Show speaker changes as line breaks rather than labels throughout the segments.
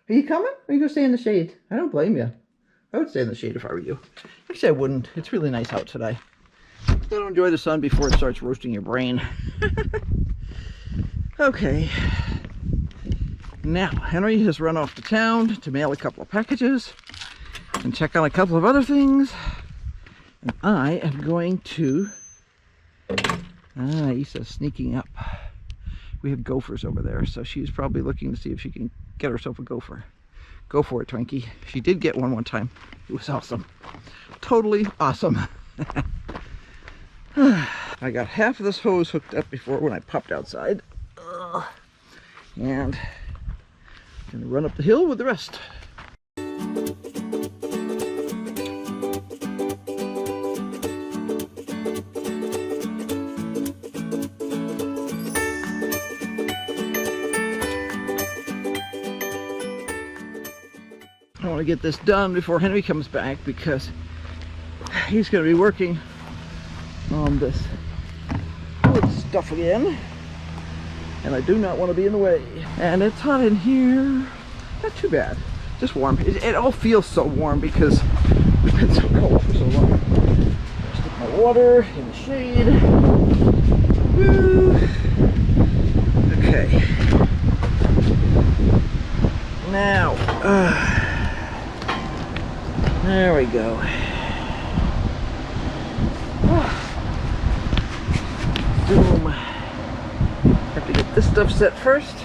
Are you coming? Or are you going to stay in the shade? I don't blame you. I would stay in the shade if I were you. Actually, I wouldn't. It's really nice out today. Don't enjoy the sun before it starts roasting your brain. Okay. Now, Henry has run off to town to mail a couple of packages and check on a couple of other things. And I am going to... Issa's sneaking up. We have gophers over there, so she's probably looking to see if she can get herself a gopher. Go for it, Twinkie. She did get one time. It was awesome. Totally awesome. I got half of this hose hooked up before when I popped outside. And I'm going to run up the hill with the rest. I want to get this done before Henry comes back because he's going to be working on this wood stuff again, and I do not want to be in the way. And it's hot in here. Not too bad, just warm. It all feels so warm because we've been so cold for so long. Stick my water in the shade. Woo. Okay. Now, there we go. Boom. Have to get this stuff set first.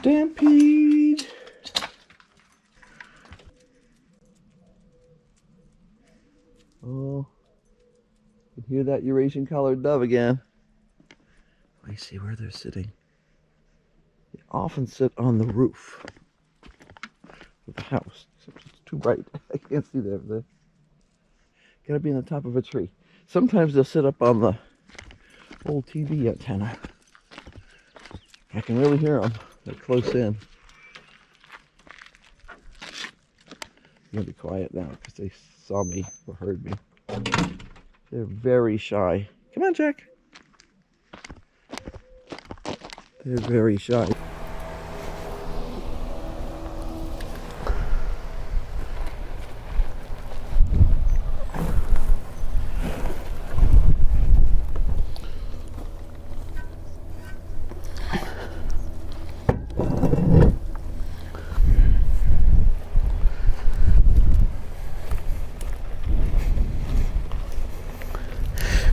Stampede. Oh, you can hear that Eurasian collared dove again. Let me see where they're sitting. They often sit on the roof. with the house. Except it's too bright. I can't see there. Gotta be on the top of a tree. Sometimes they'll sit up on the old TV antenna. I can really hear them. They're close in. I'm gonna be quiet now because they saw me or heard me. They're very shy. Come on, Jack. They're very shy.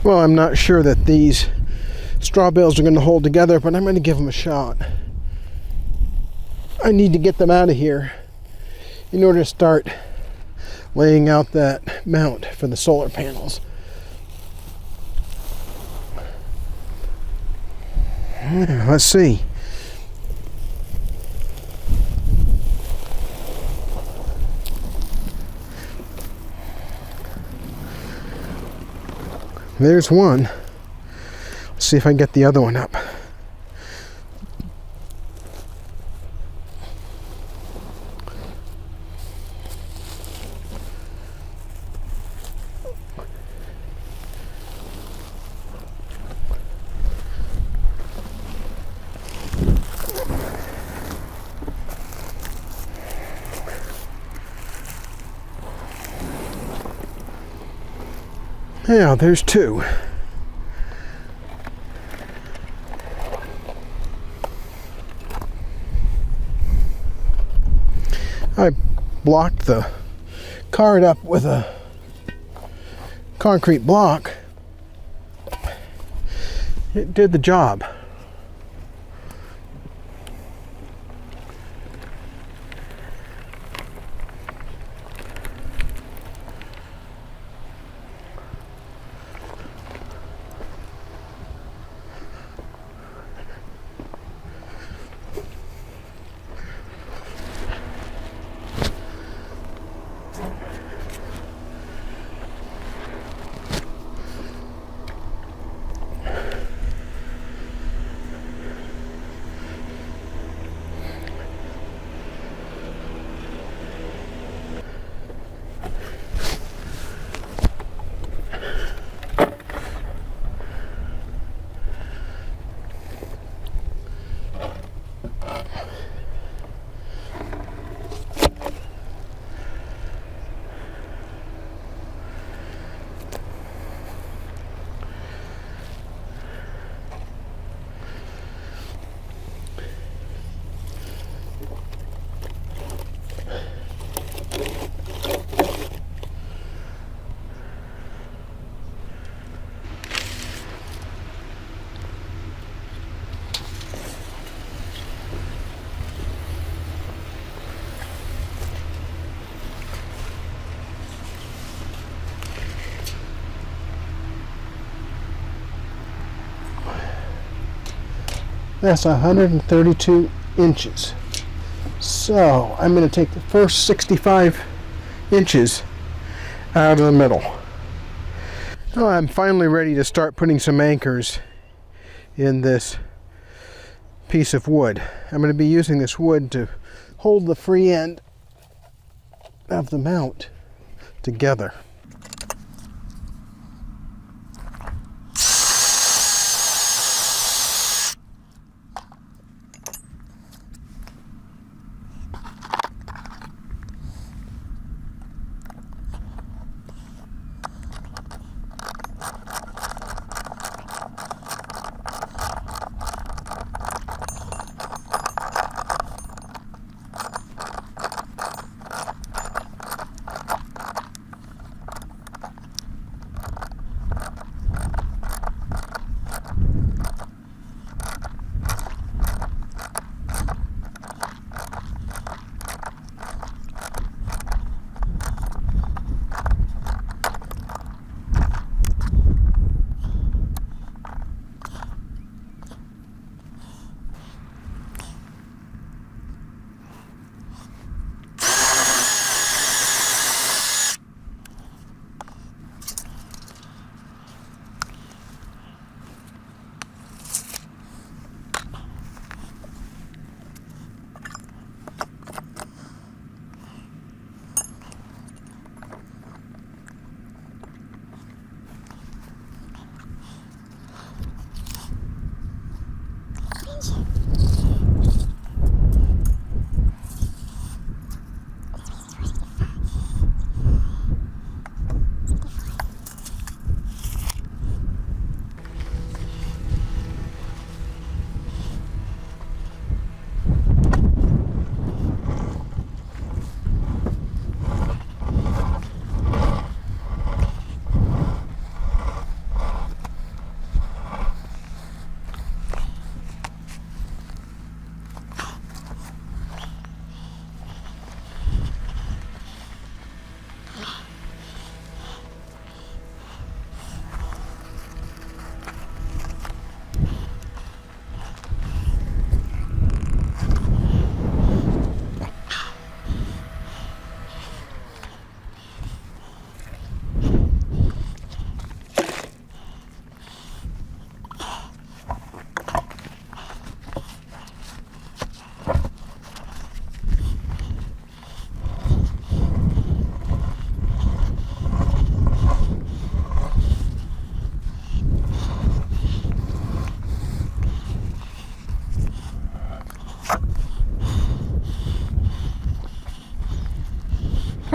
Well, I'm not sure that these straw bales are going to hold together, but I'm going to give them a shot. I need to get them out of here in order to start laying out that mount for the solar panels. Let's see. There's one. Let's see if I can get the other one up. Yeah, there's two. I blocked the cart up with a concrete block. It did the job. That's 132 inches. So I'm going to take the first 65 inches out of the middle. Now I'm finally ready to start putting some anchors in this piece of wood. I'm going to be using this wood to hold the free end of the mount together.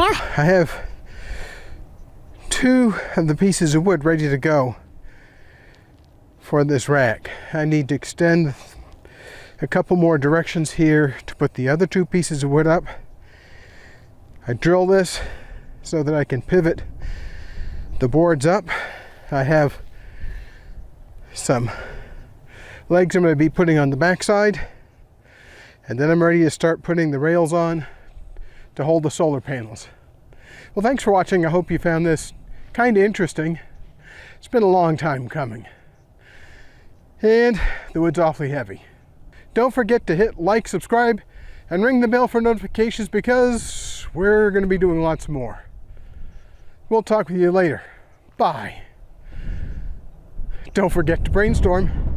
I have 2 of the pieces of wood ready to go for this rack. I need to extend a couple more directions here to put the other 2 pieces of wood up. I drill this so that I can pivot the boards up. I have some legs I'm going to be putting on the back side, and then I'm ready to start putting the rails on to hold the solar panels. Well, thanks for watching. I hope you found this kind of interesting. It's been a long time coming, and the wood's awfully heavy. Don't forget to hit like, subscribe, and ring the bell for notifications, because we're going to be doing lots more. We'll talk with you later. Bye. Don't forget to brainstorm.